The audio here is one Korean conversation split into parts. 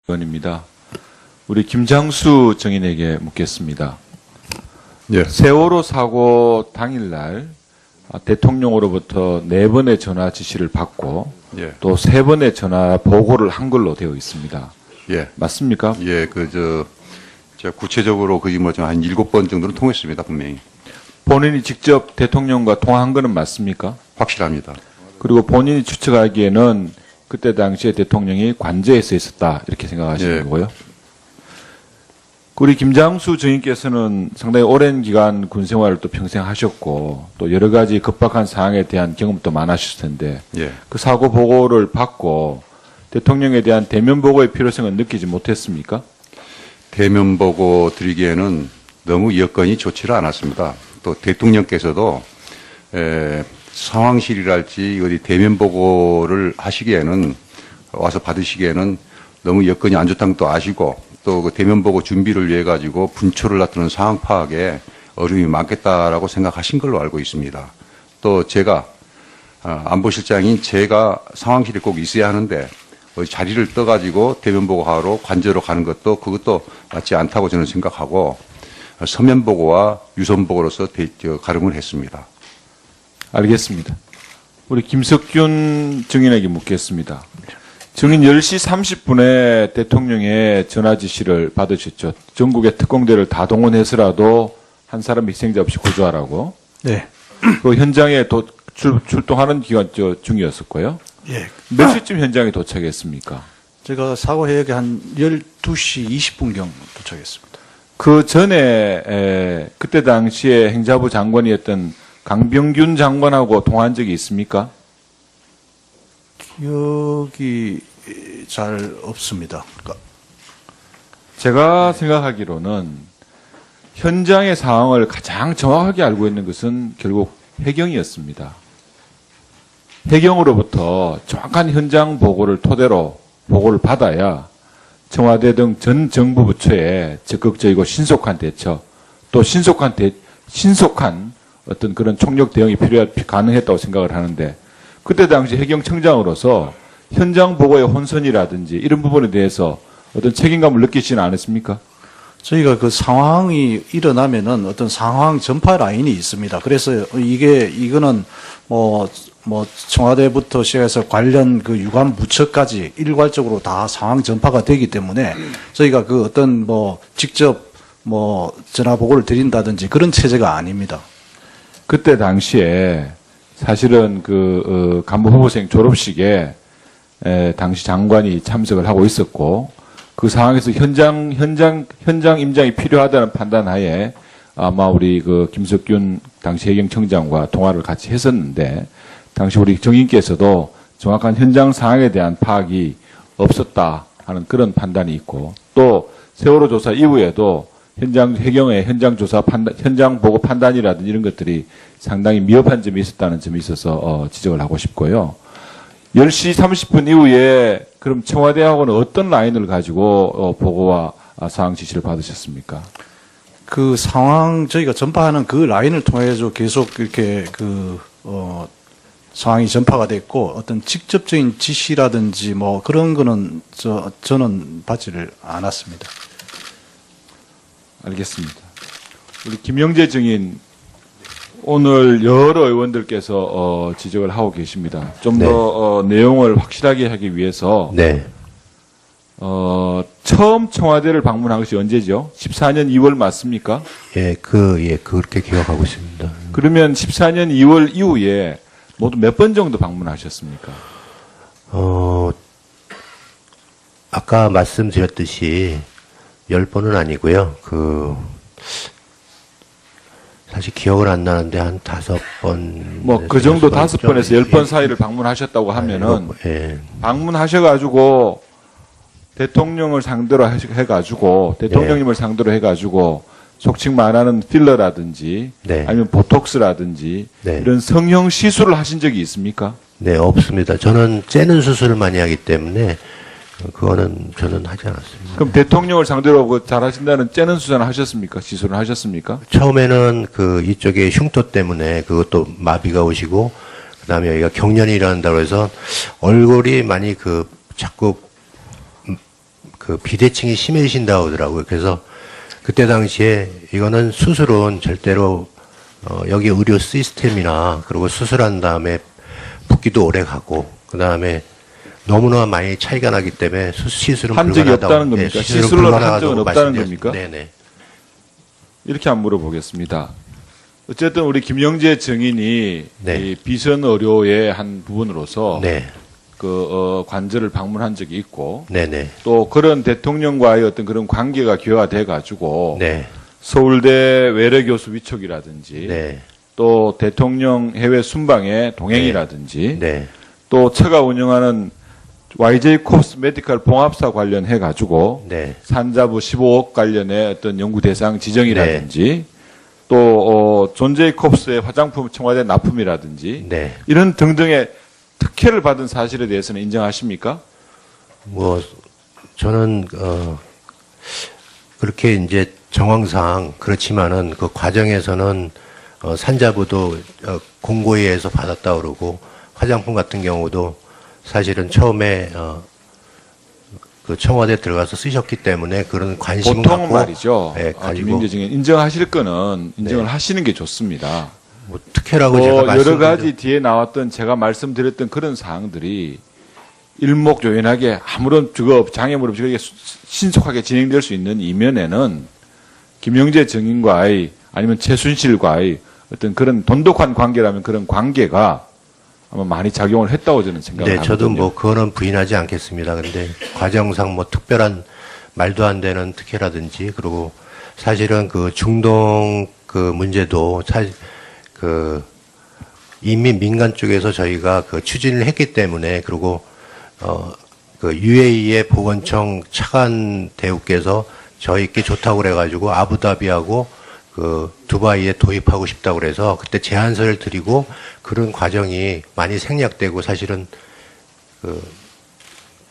의원입니다. 우리 김장수 정인에게 묻겠습니다. 예. 세월호 사고 당일날 대통령으로부터 4번의 전화 지시를 받고 예. 또 3번의 전화 보고를 한 걸로 되어 있습니다. 예. 맞습니까? 예, 제가 구체적으로 한 7번 정도는 통했습니다, 분명히. 본인이 직접 대통령과 통화한 거는 맞습니까? 확실합니다. 그리고 본인이 추측하기에는 그때 당시에 대통령이 관저에서 있었다 이렇게 생각하시는 예. 거고요. 우리 김장수 정인께서는 상당히 오랜 기간 군 생활을 또 평생 하셨고 또 여러 가지 급박한 상황에 대한 경험도 많으셨을 텐데 예. 그 사고 보고를 받고 대통령에 대한 대면 보고의 필요성은 느끼지 못했습니까? 대면 보고 드리기에는 너무 여건이 좋지를 않았습니다. 또 대통령께서도 상황실이랄지 어디 대면 보고를 하시기에는 와서 받으시기에는 너무 여건이 안 좋다는 것도 아시고 또 그 대면 보고 준비를 위해 가지고 분초를 놔두는 상황 파악에 어려움이 많겠다라고 생각하신 걸로 알고 있습니다. 또 제가 안보실장인 제가 상황실에 꼭 있어야 하는데 자리를 떠가지고 대면 보고하러 관저로 가는 그것도 맞지 않다고 저는 생각하고 서면 보고와 유선 보고로서 가름을 했습니다. 알겠습니다. 우리 김석균 증인에게 묻겠습니다. 증인 10시 30분에 대통령의 전화 지시를 받으셨죠. 전국의 특공대를 다 동원해서라도 한 사람 희생자 없이 구조하라고. 네. 그 현장에 출동하는 기간 중이었었고요. 예. 몇 시쯤 현장에 도착했습니까? 제가 사고 해역에 한 12시 20분경 도착했습니다. 그 전에 그때 당시에 행자부 장관이었던 강병균 장관하고 통화한 적이 있습니까? 기억이 잘 없습니다. 제가 생각하기로는 현장의 상황을 가장 정확하게 알고 있는 것은 결국 해경이었습니다. 해경으로부터 정확한 현장 보고를 토대로 보고를 받아야 청와대 등 전 정부 부처에 적극적이고 신속한 대처, 또 신속한 어떤 그런 총력 대응이 가능했다고 생각을 하는데 그때 당시 해경청장으로서 현장 보고의 혼선이라든지 이런 부분에 대해서 어떤 책임감을 느끼지는 않았습니까? 저희가 그 상황이 일어나면은 어떤 상황 전파 라인이 있습니다. 그래서 이거는 청와대부터 시작해서 관련 그 유관 부처까지 일괄적으로 다 상황 전파가 되기 때문에 저희가 그 어떤 직접 전화 보고를 드린다든지 그런 체제가 아닙니다. 그때 당시에 사실은 간부 후보생 졸업식에 당시 장관이 참석을 하고 있었고 그 상황에서 현장 임장이 필요하다는 판단하에 아마 우리 김석균 당시 해경청장과 통화를 같이 했었는데 당시 우리 정인께서도 정확한 현장 상황에 대한 파악이 없었다 하는 그런 판단이 있고 또 세월호 조사 이후에도 해경의 현장 조사 현장 보고 판단이라든지 이런 것들이 상당히 미흡한 점이 있었다는 점이 있어서 지적을 하고 싶고요. 10시 30분 이후에 그럼 청와대하고는 어떤 라인을 가지고 보고와 상황 지시를 받으셨습니까? 그 상황 저희가 전파하는 그 라인을 통해서 계속 이렇게 상황이 전파가 됐고 어떤 직접적인 지시라든지 그런 거는 저는 받지를 않았습니다. 알겠습니다. 우리 김영재 증인 오늘 여러 의원들께서 지적을 하고 계십니다. 좀 더 내용을 확실하게 하기 위해서 네. 처음 청와대를 방문한 것이 언제죠? 14년 2월 맞습니까? 그렇게 기억하고 있습니다. 그러면 14년 2월 이후에 모두 몇 번 정도 방문하셨습니까? 아까 말씀드렸듯이 10번은 아니고요. 사실 기억을 안 나는데 한 5번. 그 정도 5번에서 10번 사이를 방문하셨다고 하면은, 예. 방문하셔가지고, 대통령을 상대로 해가지고, 대통령님을 상대로 해가지고, 속칭 말하는 필러라든지, 네. 아니면 보톡스라든지, 네. 이런 성형 시술을 하신 적이 있습니까? 네, 없습니다. 저는 째는 수술을 많이 하기 때문에, 그거는 저는 하지 않았습니다. 그럼 대통령을 상대로 잘하신다는 째는 수술을 하셨습니까? 시술을 하셨습니까? 처음에는 이쪽에 흉터 때문에 그것도 마비가 오시고, 그 다음에 여기가 경련이 일어난다고 해서 얼굴이 많이 자꾸 그 비대칭이 심해진다고 하더라고요. 그래서 그때 당시에 이거는 수술은 절대로 여기 의료 시스템이나 그리고 수술한 다음에 붓기도 오래 가고 그 다음에 너무나 많이 차이가 나기 때문에 시술은 한 적이 불가능하다고. 없다는 겁니까? 네, 시술은 시술로 한 불가능하다고 적은 없다는 말씀드렸습니다. 겁니까? 네네. 이렇게 한번 물어보겠습니다. 어쨌든 우리 김영재 증인이 네. 이 비선 의료의 한 부분으로서 네. 관저를 방문한 적이 있고 네네. 또 그런 대통령과의 어떤 그런 관계가 기화돼 가지고 네. 서울대 외래 교수 위촉이라든지 네. 또 대통령 해외 순방의 동행이라든지 네. 또 처가 운영하는 YJ 콥스 메디컬 봉합사 관련해 가지고 네. 산자부 15억 관련의 어떤 연구 대상 지정이라든지 또 존 제이콥스의 화장품 청와대 납품이라든지 네. 이런 등등의 특혜를 받은 사실에 대해서는 인정하십니까? 뭐 저는 그렇게 이제 정황상 그렇지만은 그 과정에서는 산자부도 공고위에서 받았다 그러고 화장품 같은 경우도 사실은 처음에 그 청와대 들어가서 쓰셨기 때문에 그런 관심은 보통은 갖고 말이죠. 네, 가지고 김민재 증인 인정하실 거는 인정을 하시는 게 좋습니다. 뭐 특혜라고 제가 여러 말씀드린 가지 뒤에 나왔던 제가 말씀드렸던 그런 사항들이 일목요연하게 아무런 장애물 없이 그렇게 신속하게 진행될 수 있는 이면에는 김영재 증인과의 아니면 최순실과의 어떤 그런 돈독한 관계라면 그런 관계가 아마 많이 작용을 했다고 저는 생각을 네, 하거든요. 저도 뭐 그거는 부인하지 않겠습니다. 근데 과정상 뭐 특별한 말도 안 되는 특혜라든지 그리고 사실은 그 중동 그 문제도 그 이미 민간 쪽에서 저희가 그 추진을 했기 때문에 그리고 그 UAE의 보건청 차관 대우께서 저희께 좋다고 그래가지고 아부다비하고 그 두바이에 도입하고 싶다고 그래서 그때 제안서를 드리고 그런 과정이 많이 생략되고 사실은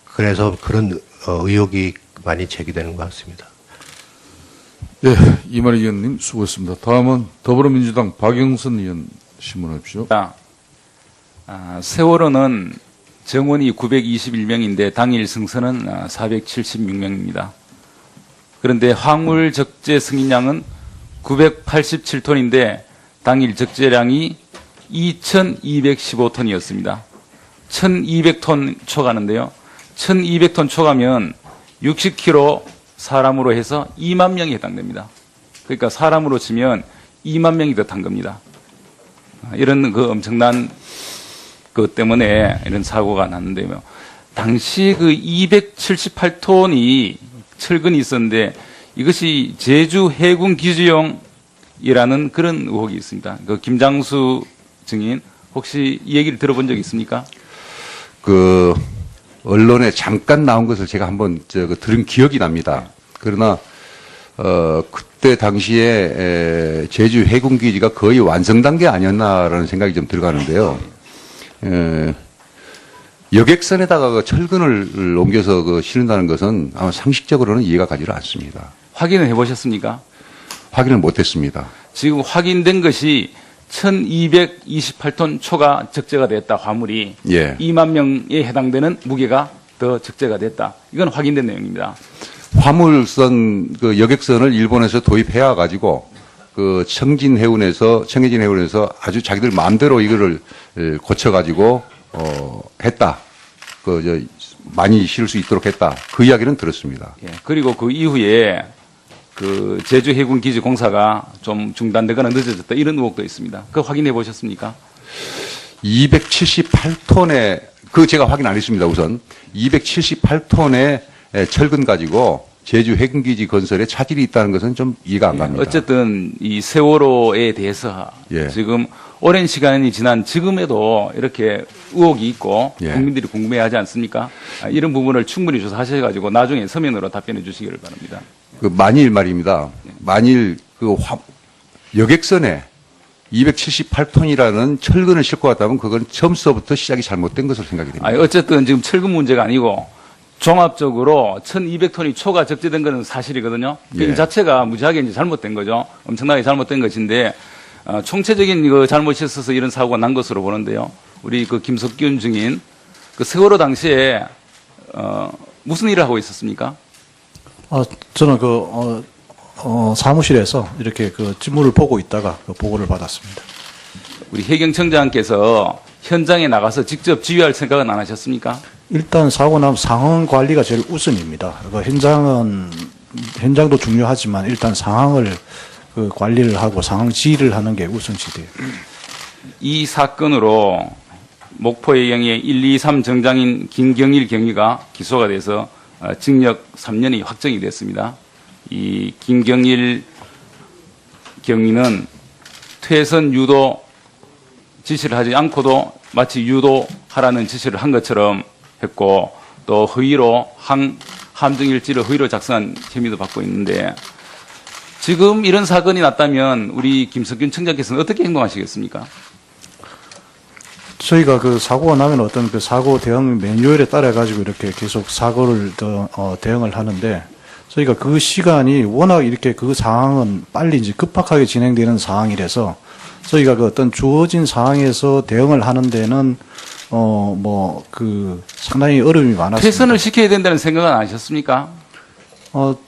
그래서 그런 의혹이 많이 제기되는 것 같습니다. 네, 이만희 의원님 수고했습니다. 다음은 더불어민주당 박영선 의원 신문하십시오. 세월호는 정원이 921명인데 당일 승선은 476명입니다. 그런데 화물 적재 승인량은 987톤인데 당일 적재량이 2,215톤이었습니다. 1,200톤 초과하는데요. 1,200톤 초과면 60km 사람으로 해서 2만 명이 해당됩니다. 그러니까 사람으로 치면 2만 명이 더 탄 겁니다. 이런 그 엄청난 것 때문에 이런 사고가 났는데요. 당시 그 278톤이 철근이 있었는데 이것이 제주 해군 기지용이라는 그런 의혹이 있습니다. 그 김장수 증인 혹시 이 얘기를 들어본 적 있습니까? 그 언론에 잠깐 나온 것을 제가 한번 들은 기억이 납니다. 그러나 그때 당시에 제주 해군 기지가 거의 완성 단계 아니었나라는 생각이 좀 들어가는데요. 여객선에다가 그 철근을 옮겨서 그 실은다는 것은 아마 상식적으로는 이해가 가지를 않습니다. 확인을 해보셨습니까? 확인을 못했습니다. 지금 확인된 것이 1228톤 초가 적재가 됐다, 화물이. 예. 2만 명에 해당되는 무게가 더 적재가 됐다. 이건 확인된 내용입니다. 화물선 그 여객선을 일본에서 도입해야 가지고 그 청해진 해운에서 아주 자기들 마음대로 이거를 고쳐 가지고 했다. 많이 실을 수 있도록 했다. 그 이야기는 들었습니다. 예, 그리고 그 이후에 그 제주 해군 기지 공사가 좀 중단되거나 늦어졌다 이런 의혹도 있습니다. 그거 확인해 보셨습니까? 278톤의 그 제가 확인 안 했습니다. 우선 278톤의 철근 가지고 제주 해군기지 건설에 차질이 있다는 것은 좀 이해가 안 갑니다. 어쨌든 이 세월호에 대해서 예. 지금 오랜 시간이 지난 지금에도 이렇게 의혹이 있고 예. 국민들이 궁금해하지 않습니까? 이런 부분을 충분히 조사하셔가지고 나중에 서면으로 답변해 주시기를 바랍니다. 그 만일 말입니다. 만일 그 여객선에 278톤이라는 철근을 싣고 왔다면 그건 처음서부터 시작이 잘못된 것으로 생각이 됩니다. 어쨌든 지금 철근 문제가 아니고 종합적으로 1200톤이 초가 적재된 것은 사실이거든요. 예. 이 자체가 무지하게 이제 잘못된 거죠. 엄청나게 잘못된 것인데 총체적인 그 잘못이 있어서 이런 사고가 난 것으로 보는데요. 우리 그 김석균 증인 그 세월호 당시에 무슨 일을 하고 있었습니까? 저는 사무실에서 이렇게 그 직무를 보고 있다가 그 보고를 받았습니다. 우리 해경청장께서 현장에 나가서 직접 지휘할 생각은 안 하셨습니까? 일단 사고 나면 상황 관리가 제일 우선입니다. 그 현장도 중요하지만 일단 상황을 그 관리를 하고 상황 지휘를 하는 게 우선시돼요. 이 사건으로 목포의 영예 123 정장인 김경일 경위가 기소가 돼서 징역 3년이 확정이 됐습니다. 이 김경일 경위는 퇴선 유도 지시를 하지 않고도 마치 유도하라는 지시를 한 것처럼 했고 또 허위로 함정일지를 허위로 작성한 혐의도 받고 있는데 지금 이런 사건이 났다면 우리 김석균 청장께서는 어떻게 행동하시겠습니까? 저희가 그 사고가 나면 어떤 그 사고 대응 매뉴얼에 따라 가지고 이렇게 계속 사고를 대응을 하는데 저희가 그 시간이 워낙 이렇게 그 상황은 빨리 이제 급박하게 진행되는 상황이라서 저희가 그 어떤 주어진 상황에서 대응을 하는 데는 상당히 어려움이 많았습니다. 퇴선을 시켜야 된다는 생각은 안 하셨습니까?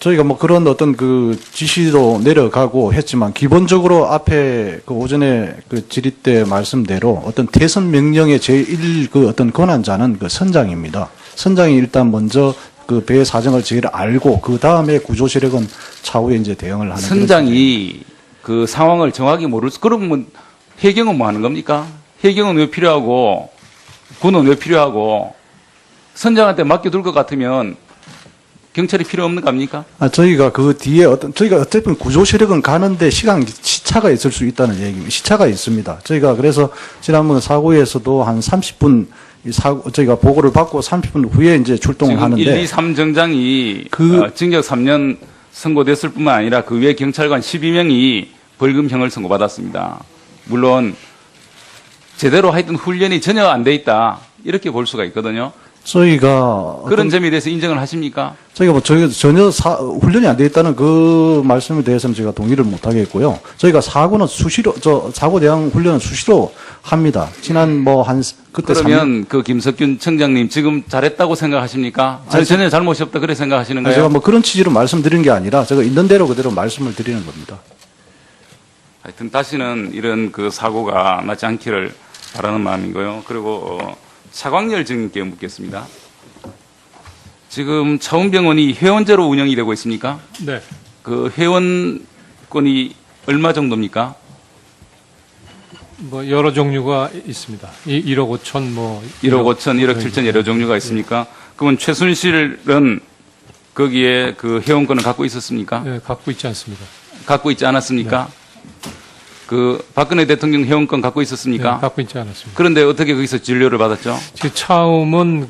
저희가 뭐 그런 어떤 그 지시도 내려가고 했지만 기본적으로 앞에 그 오전에 그 질의 때 말씀대로 어떤 퇴선 명령의 제1 그 어떤 권한자는 그 선장입니다. 선장이 일단 먼저 그 배 사정을 제일 알고 그 다음에 구조세력은 차후에 이제 대응을 하는. 선장이 그 상황을 정확히 모를 수, 그러면 해경은 뭐 하는 겁니까? 해경은 왜 필요하고 군은 왜 필요하고 선장한테 맡겨둘 것 같으면 경찰이 필요 없는 거 아닙니까? 저희가 그 뒤에 저희가 어쨌든 구조 세력은 가는데 시차가 있을 수 있다는 얘기입니다. 시차가 있습니다. 저희가 그래서 지난번 사고에서도 한 30분 저희가 보고를 받고 30분 후에 이제 출동을 지금 하는데 1, 2, 3 정장이 징역 3년 선고됐을 뿐만 아니라 그 외 경찰관 12명이 벌금형을 선고받았습니다. 물론 제대로 하여튼 훈련이 전혀 안 돼 있다 이렇게 볼 수가 있거든요. 저희가 그런 점에 대해서 인정을 하십니까? 저희가 뭐 전혀 훈련이 안 돼 있다는 그 말씀에 대해서는 제가 동의를 못 하겠고요. 저희가 사고는 사고 대응 훈련은 수시로 합니다. 지난 그때 그러면 그 김석균 청장님 지금 잘했다고 생각하십니까? 전혀 잘못이 없다 그래 생각하시는 거예요? 제가 뭐 그런 취지로 말씀드린 게 아니라 제가 있는 대로 그대로 말씀을 드리는 겁니다. 하여튼 다시는 이런 그 사고가 나지 않기를 바라는 마음이고요. 그리고 차광열 증인께 묻겠습니다. 지금 차운병원이 회원제로 운영이 되고 있습니까? 네. 그 회원권이 얼마 정도입니까? 뭐 여러 종류가 있습니다. 1억 5천 1억 5천, 1억 7천 여러 종류가 있습니까? 그러면 최순실은 거기에 그 회원권을 갖고 있었습니까? 네, 갖고 있지 않습니다. 갖고 있지 않았습니까? 그 박근혜 대통령 회원권 갖고 있었습니까? 네, 갖고 있지 않았습니다. 그런데 어떻게 거기서 진료를 받았죠? 처음은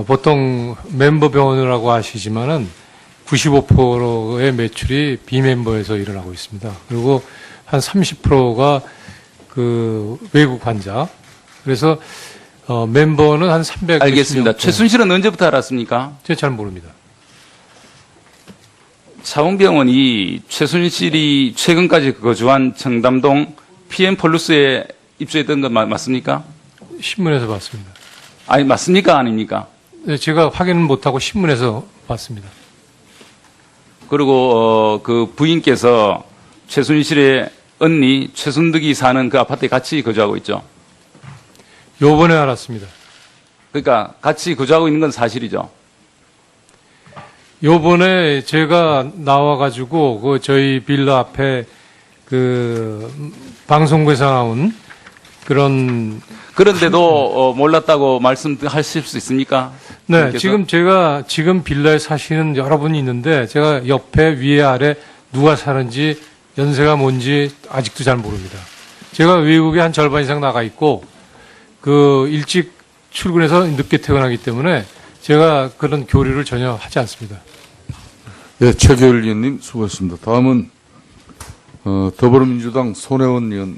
보통 멤버 병원이라고 하시지만은 95%의 매출이 비멤버에서 일어나고 있습니다. 그리고 한 30%가 그 외국 환자. 그래서 멤버는 한 300. 알겠습니다. 최순실은 언제부터 알았습니까? 제가 잘 모릅니다. 차홍병원이 최순실이 최근까지 거주한 청담동 PM+에 입주했던 건 맞습니까? 신문에서 봤습니다. 아니, 맞습니까? 아닙니까? 네, 제가 확인은 못하고 신문에서 봤습니다. 그리고 그 부인께서 최순실의 언니 최순득이 사는 그 아파트에 같이 거주하고 있죠. 요번에 알았습니다. 그러니까 같이 거주하고 있는 건 사실이죠. 요번에 제가 나와가지고 그 저희 빌라 앞에 그 방송국에서 나온 그런데도 몰랐다고 말씀하실 수 있습니까? 네, 그분께서? 지금 빌라에 사시는 여러분이 있는데 제가 옆에 위에 아래 누가 사는지 연세가 뭔지 아직도 잘 모릅니다. 제가 외국에 한 절반 이상 나가 있고 일찍 출근해서 늦게 퇴근하기 때문에 제가 그런 교류를 전혀 하지 않습니다. 예, 최결 의원님 수고했습니다. 다음은 더불어민주당 손혜원 의원.